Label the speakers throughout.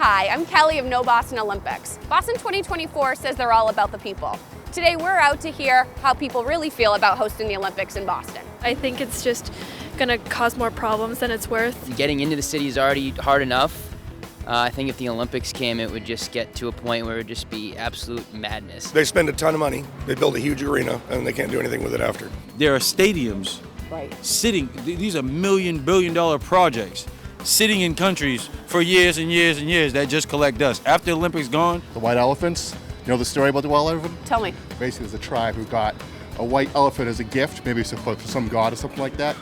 Speaker 1: Hi, I'm Kelly of No Boston Olympics. Boston 2024 says they're all about the people. Today we're out to hear how people really feel about hosting the Olympics in Boston.
Speaker 2: I think it's just going to cause more problems than it's worth.
Speaker 3: Getting into the city is already hard enough. I think if the Olympics came, it would just get to a point where it would just be absolute madness.
Speaker 4: They spend a ton of money, they build a huge arena, and they can't do anything with it after.
Speaker 5: There are stadiums sitting, these are billion-dollar projects, sitting in countries for years and years and years that just collect dust. After the Olympics gone.
Speaker 6: The white elephants, you know the story about the white elephant?
Speaker 1: Tell me.
Speaker 6: Basically, there's a tribe who got a white elephant as a gift, maybe for some god or something like that.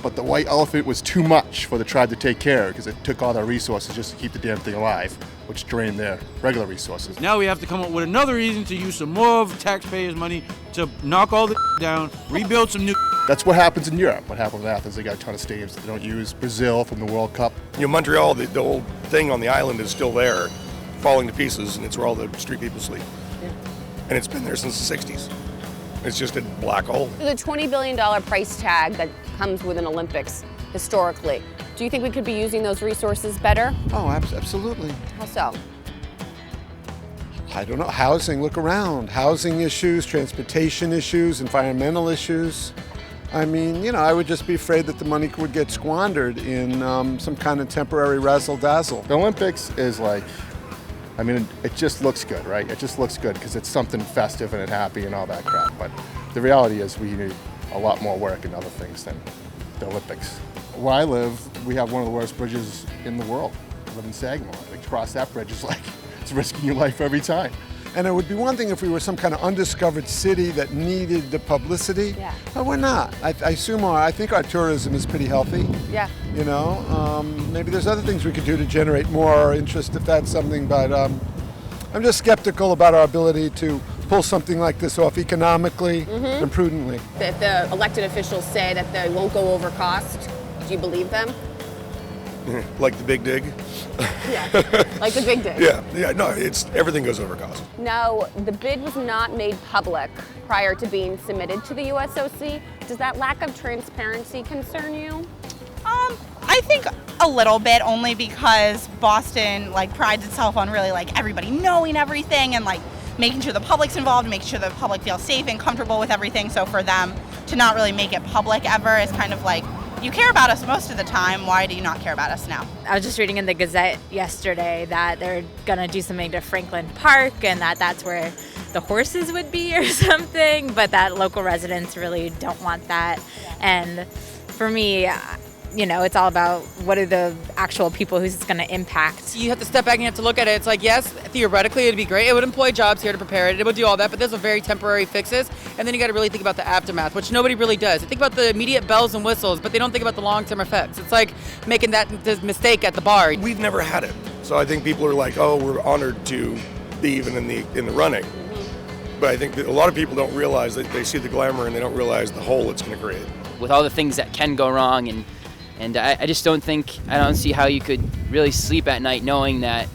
Speaker 6: But the white elephant was too much for the tribe to take care of because it took all their resources just to keep the damn thing alive, which drained their regular resources.
Speaker 5: Now we have to come up with another reason to use some more of taxpayers' money to knock all the down, rebuild some new.
Speaker 6: That's what happens in Europe. What happened with Athens, they got a ton of stadiums that they don't use. Brazil from the World Cup.
Speaker 4: You know, Montreal, the whole thing on the island is still there, falling to pieces, and it's where all the street people sleep. Yeah. And it's been there since the 60s. It's just a black hole.
Speaker 1: The $20 billion price tag that comes with an Olympics historically, do you think we could be using those resources better?
Speaker 7: Oh, absolutely.
Speaker 1: How so?
Speaker 7: I don't know. Housing, look around. Housing issues, transportation issues, environmental issues. I mean, you know, I would just be afraid that the money would get squandered in some kind of temporary razzle-dazzle.
Speaker 6: The Olympics is like, I mean, it just looks good, right? It just looks good because it's something festive and happy and all that crap. But the reality is we need a lot more work and other things than the Olympics. Where I live, we have one of the worst bridges in the world. I live in Sagamore. Like, to cross that bridge is like, it's risking your life every time.
Speaker 7: And it would be one thing if we were some kind of undiscovered city that needed the publicity,
Speaker 1: Yeah.
Speaker 7: but we're not. I think our tourism is pretty healthy.
Speaker 1: Yeah.
Speaker 7: You know, maybe there's other things we could do to generate more interest if that's something, but I'm just skeptical about our ability to pull something like this off economically and prudently.
Speaker 1: If the elected officials say that they won't go over cost, do you believe them?
Speaker 4: Like the big dig.
Speaker 1: Yeah, like the big dig.
Speaker 4: Yeah, no, everything goes over cost.
Speaker 1: Now, the bid was not made public prior to being submitted to the USOC. Does that lack of transparency concern you?
Speaker 8: I think a little bit, only because Boston prides itself on really everybody knowing everything and making sure the public's involved, making sure the public feels safe and comfortable with everything. So for them to not really make it public ever is kind of like, you care about us most of the time, why do you not care about us now?
Speaker 9: I was just reading in the Gazette yesterday that they're gonna do something to Franklin Park and that's where the horses would be or something, but that local residents really don't want that. And for me, you know, it's all about what are the actual people who's going to impact.
Speaker 10: You have to step back and you have to look at it. It's like, yes, theoretically it'd be great. It would employ jobs here to prepare it. It would do all that, but there's a very temporary fixes. And then you got to really think about the aftermath, which nobody really does. They think about the immediate bells and whistles, but they don't think about the long-term effects. It's like making that mistake at the bar.
Speaker 4: We've never had it. So I think people are like, oh, we're honored to be even in the running. But I think that a lot of people don't realize that they see the glamour and they don't realize the hole it's going to create.
Speaker 3: With all the things that can go wrong, and I just don't see how you could really sleep at night knowing that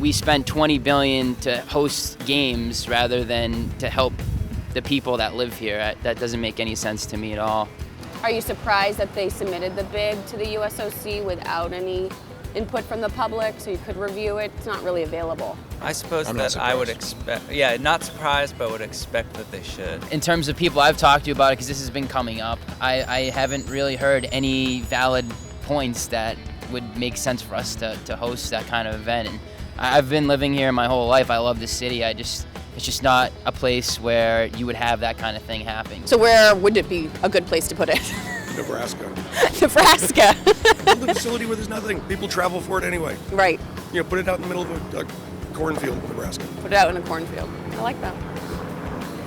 Speaker 3: we spent $20 billion to host games rather than to help the people that live here. That doesn't make any sense to me at all.
Speaker 1: Are you surprised that they submitted the bid to the USOC without any input from the public so you could review it? It's not really available.
Speaker 11: I suppose that I would expect, not surprised, but would expect that they should.
Speaker 3: In terms of people I've talked to about it, because this has been coming up, I haven't really heard any valid points that would make sense for us to host that kind of event. And I've been living here my whole life. I love this city. It's just not a place where you would have that kind of thing happen.
Speaker 1: So where would it be a good place to put it?
Speaker 4: Nebraska.
Speaker 1: Nebraska.
Speaker 4: Build a facility where there's nothing. People travel for it anyway.
Speaker 1: Right.
Speaker 4: You know, put it out in the middle of a cornfield in Nebraska.
Speaker 1: Put it out in a cornfield. I like that.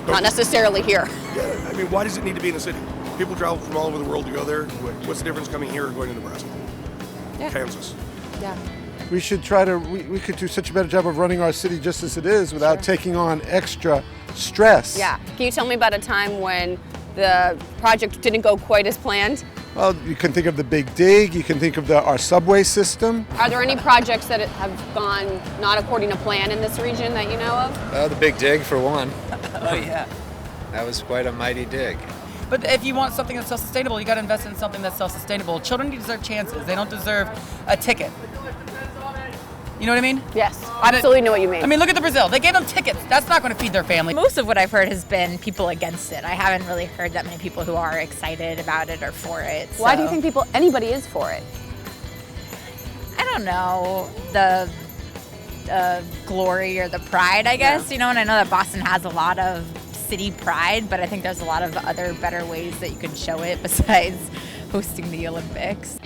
Speaker 1: Not necessarily here.
Speaker 4: Yeah, I mean, why does it need to be in a city? People travel from all over the world to go there. What's the difference coming here or going to Nebraska?
Speaker 1: Yeah.
Speaker 4: Kansas.
Speaker 1: Yeah.
Speaker 7: We should we could do such a better job of running our city just as it is without taking on extra stress.
Speaker 1: Yeah. Can you tell me about a time when the project didn't go quite as planned?
Speaker 7: Well, you can think of the Big Dig, you can think of our subway system.
Speaker 1: Are there any projects that have gone not according to plan in this region that you know of?
Speaker 12: The Big Dig, for one.
Speaker 11: Oh, yeah.
Speaker 12: That was quite a mighty dig.
Speaker 10: But if you want something that's self-sustainable, you got to invest in something that's self-sustainable. Children deserve chances. They don't deserve a ticket. You know what I mean?
Speaker 1: Yes, absolutely know what you mean.
Speaker 10: I mean, look at the Brazil. They gave them tickets. That's not going to feed their family.
Speaker 9: Most of what I've heard has been people against it. I haven't really heard that many people who are excited about it or for it.
Speaker 1: Why do you think anybody is for it?
Speaker 9: I don't know, the glory or the pride, I guess. You know, and I know that Boston has a lot of city pride, but I think there's a lot of other better ways that you can show it besides hosting the Olympics.